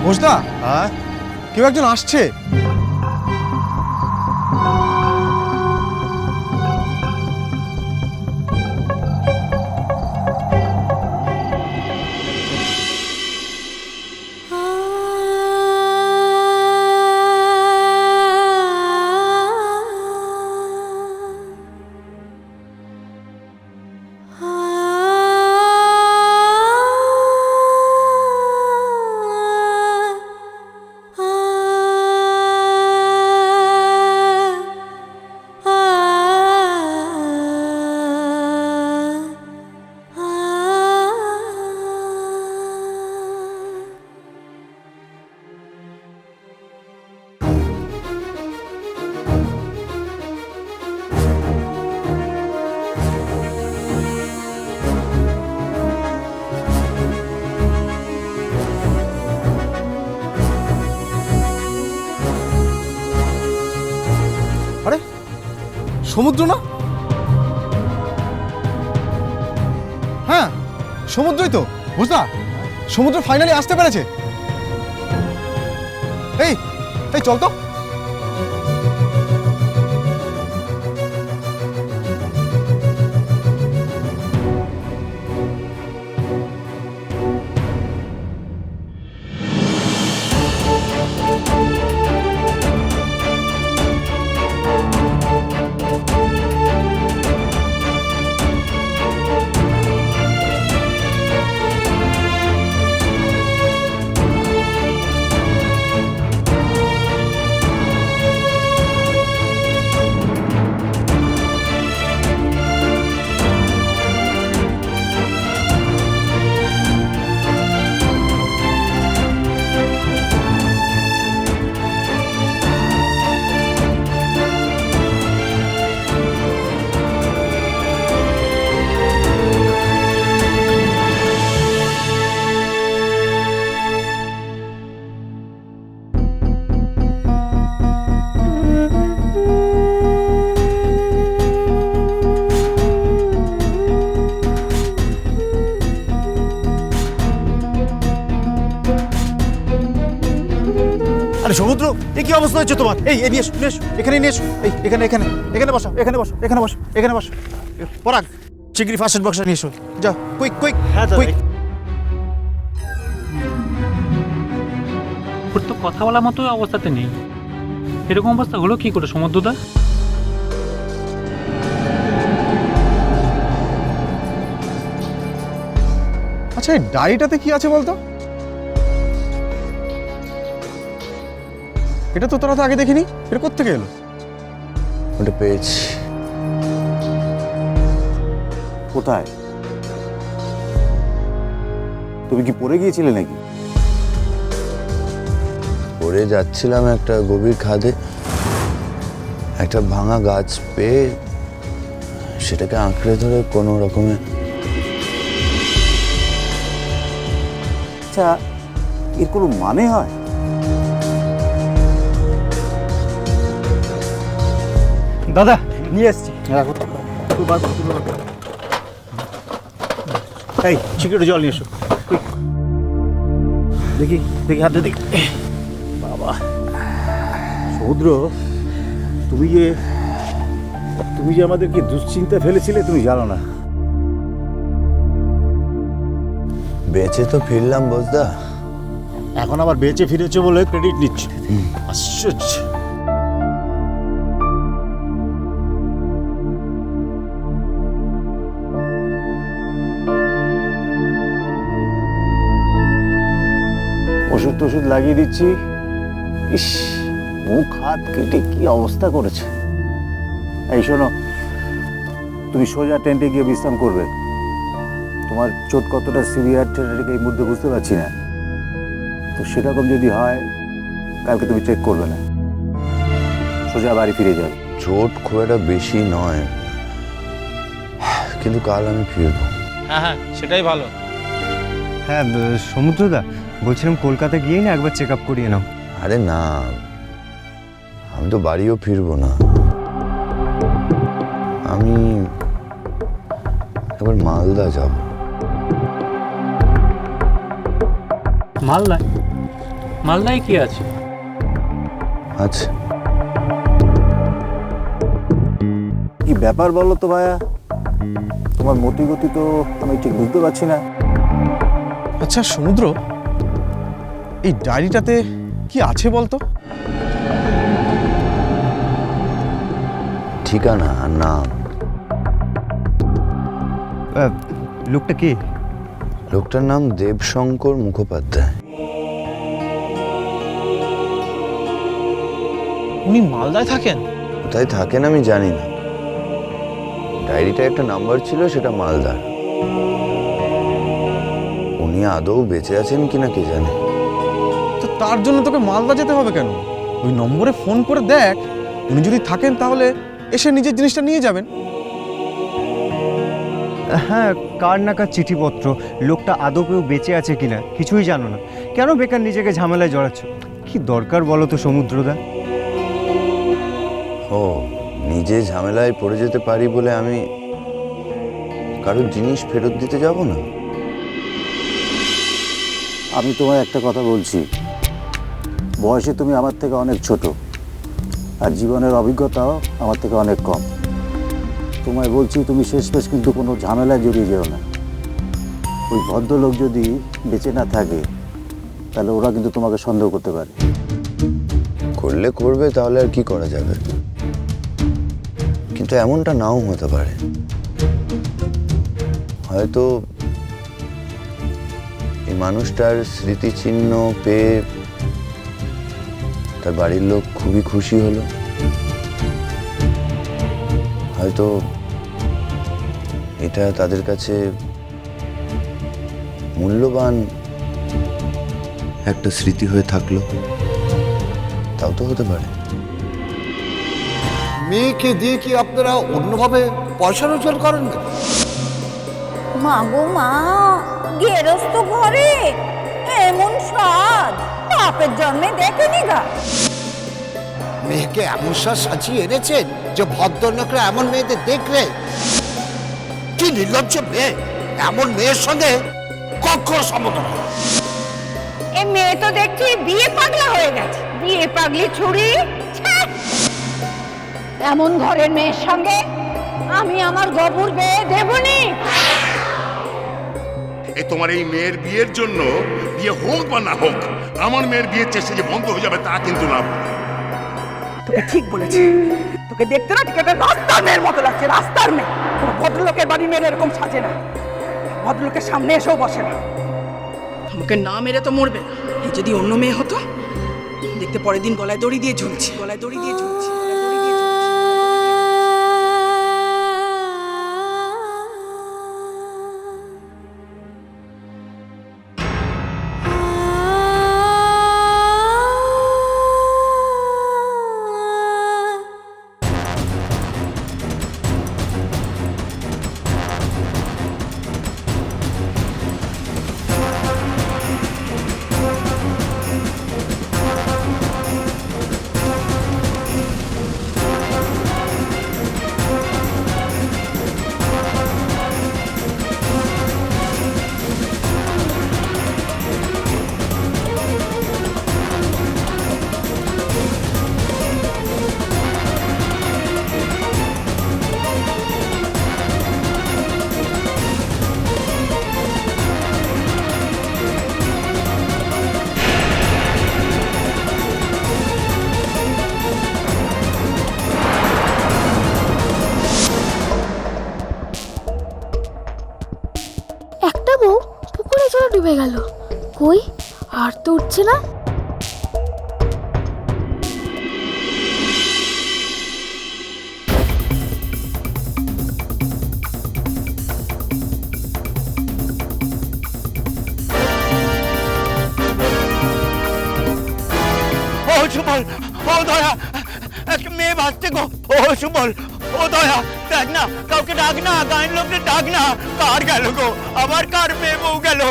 ঘোষদা, হ্যাঁ, কেউ একজন আসছে। আরে সমুদ্র না? হ্যাঁ সমুদ্রই তো। বুঝলা, সমুদ্র ফাইনালি আসতে পেরেছে। এই এই চল তো। আরে সমুদ্র, এ কি অবস্থা হচ্ছে তোমার? এই নিয়ে এসো, নিয়ে এসো, এখানে নিয়ে এসো। এই এখানে এখানে এখানে বসো, এখানে বসো, এখানে বসো, এখানে বসো। পরাগ, চিংড়ি ফার্স্ট এড বক্সটা নিয়ে এসো। যাও, কুইক কুইক। হ্যাঁ দাদা। কুইক। ওর তো কথা বলার মতো অবস্থাতে নেই। এরকম অবস্থা হলো কি করে সমুদ্রদা? আচ্ছা এই ডায়েরিটাতে কি আছে বলতো? এটা তো তোরা তো আগে দেখিনি। এটা কোত্থেকে এলো? ওটা পেয়েছি। কোথায়? তুমি কি পড়ে গিয়েছিলে নাকি? পড়ে যাচ্ছিলাম একটা গভীর খাদে, একটা ভাঙা গাছ পেয়ে সেটাকে আঁকড়ে ধরে কোনো রকমে। আচ্ছা, এর কোনো মানে হয়? দাদা নিয়ে এসছি। এই চিকেটে জল নিয়ে এসো। quick। দেখি দেখি হাতে দেখি। বাবা সমুদ্র, তুমি যে আমাদেরকে দুশ্চিন্তা ফেলেছিলে তুমি জানো না। বেঁচে তো ফিরলাম বোঝদা। এখন আবার বেঁচে ফিরেছে বলে ক্রেডিট নিচ্ছ। আশ্চর্য। ওষুধ টষুধ লাগিয়ে দিচ্ছি। ইস, মুখ হাত কেটে কি অবস্থা করেছে। এই শোনো, তুমি সোজা টেন্টে গিয়ে বিশ্রাম করবে। তোমার চোট কতটা সিভিয়ার সেটা এই মুহূর্তে বুঝতে পারছি না। তো সেরকম যদি হয় কালকে তুমি চেক করবে না, সোজা বাড়ি ফিরে যাবে। চোট খুব একটা বেশি নয়, কিন্তু কাল আমি ফিরবো। হ্যাঁ হ্যাঁ, সেটাই ভালো। হ্যাঁ সমুদ্রদা, বলছিলাম কলকাতা গিয়েই না একবার চেক আপ করিয়ে নাও। আরে না, আমি তো বাড়িও ফিরবো না। আমি একবার মালদা যাব। মালদায়? মালদায় কি আছে? আচ্ছা, কি ব্যাপার বলো তো ভাইয়া, তোমার মতিগতি তো আমি ঠিক বুঝতে পারছি না। আচ্ছা সমুদ্র, এই ডায়েরিটাতে কি আছে বলতো? ঠিকানা আর নাম। লোকটা কে? লোকটার নাম দেবশঙ্কর মুখোপাধ্যায়। উনি মালদায় থাকেন? কোথায় থাকেন আমি জানি না, ডায়েরিটা একটা নাম্বার ছিল, সেটা মালদার। উনি আদৌ বেঁচে আছেন কিনা কে জানে। তো তার জন্য তোকে মালদা যেতে হবে কেন? ওই নম্বরে ফোন করে দেখ, উনি যদি থাকেন তাহলে এসে নিজের জিনিসটা নিয়ে যাবেন। হ্যাঁ, কার না কার চিঠিপত্র, লোকটা আদৌ কেউ বেঁচে আছে কিনা কিছুই জানো না, কেন বেকার নিজেকে ঝামেলায় জড়াচ্ছ? কি দরকার বলো তো সমুদ্রদা? ও, নিজে ঝামেলায় পড়ে যেতে পারি বলে আমি কারোর জিনিস ফেরত দিতে যাব না? আমি তোমায় একটা কথা বলছি, বয়সে তুমি আমার থেকে অনেক ছোট, আর জীবনের অভিজ্ঞতাও আমার থেকে অনেক কম। তোমায় বলছি, তুমি শেষমেশ কিন্তু কোনো ঝামেলায় জড়িয়ে যেও না। ওই ভদ্রলোক যদি বেঁচে না থাকে তাহলে ওরা কিন্তু তোমাকে সন্দেহ করতে পারে। করলে করবে, তাহলে আর কি করা যাবে। কিন্তু এমনটা নাও হতে পারে, হয়তো এই মানুষটার স্মৃতিচিহ্ন পেয়ে তার বাড়ির লোক খুবই খুশি হলো। হয়তো এটা তাদের কাছে মূল্যবান একটা স্মৃতি হয়ে থাকলো, তাও তো হতে পারে। মেয়েকে দিয়ে কি আপনারা অন্যভাবে পয়সা রোজগার করেন না? মা গো মা, গেরস্ত ঘরে এমন সাজ বাপের জন্মে দেখেনি গা। মেয়েকে এমন সাজিয়ে এনেছেন যে ভদ্রলোকরা এমন মেয়েদের দেখলে কি নির্লজ্জ মেয়ে, এমন মেয়ের সঙ্গে কখনো সম্মত নয়। এ মেয়ে তো দেখছি বিয়ে পাগলা হয়ে গেছে, বিয়ে পাগলি ছুরি। ছ্যাঃ! এমন ঘরের মেয়ের সঙ্গে আমি আমার গবুর বিয়ে দেবনি। তোমার এই মেয়ের বিয়ের জন্য বিয়ে হোক বা না হোক, আমার মেয়ের বিয়ের চেষ্টা যে বন্ধ হয়ে যাবে তা কিন্তু না। তোকে ঠিক বলেছি, তোকে দেখতে না ঠিক একটা রাস্তার মেয়ের মতো লাগছে, রাস্তার মেয়ে। কোনো ভদ্রলোকের বাড়ি মেয়ে এরকম সাজে না, ভদ্রলোকের সামনে এসেও বসে না। আমাকে না মেরে তো মরবে না। এই যদি অন্য মেয়ে হতো, দেখতে পরের দিন গলায় দড়ি দিয়ে ঝুলছি, গলায় দড়ি দিয়ে ঝুলছি, গলায় দড়ি দিয়ে ঝুলছি। একটা বউ পুকুরে চলে ডুবে গেল, কই আর তো উঠছে না। ও সুবল, ও দয়া, একটা মেয়ে ভাসছে গো। ও সুবল, ও দয়া, দেখ না, কাউকে ডাক না, গায়ের লোককে ডাক না। কার গেল গো, আবার কার মেয়ে বউ গেল?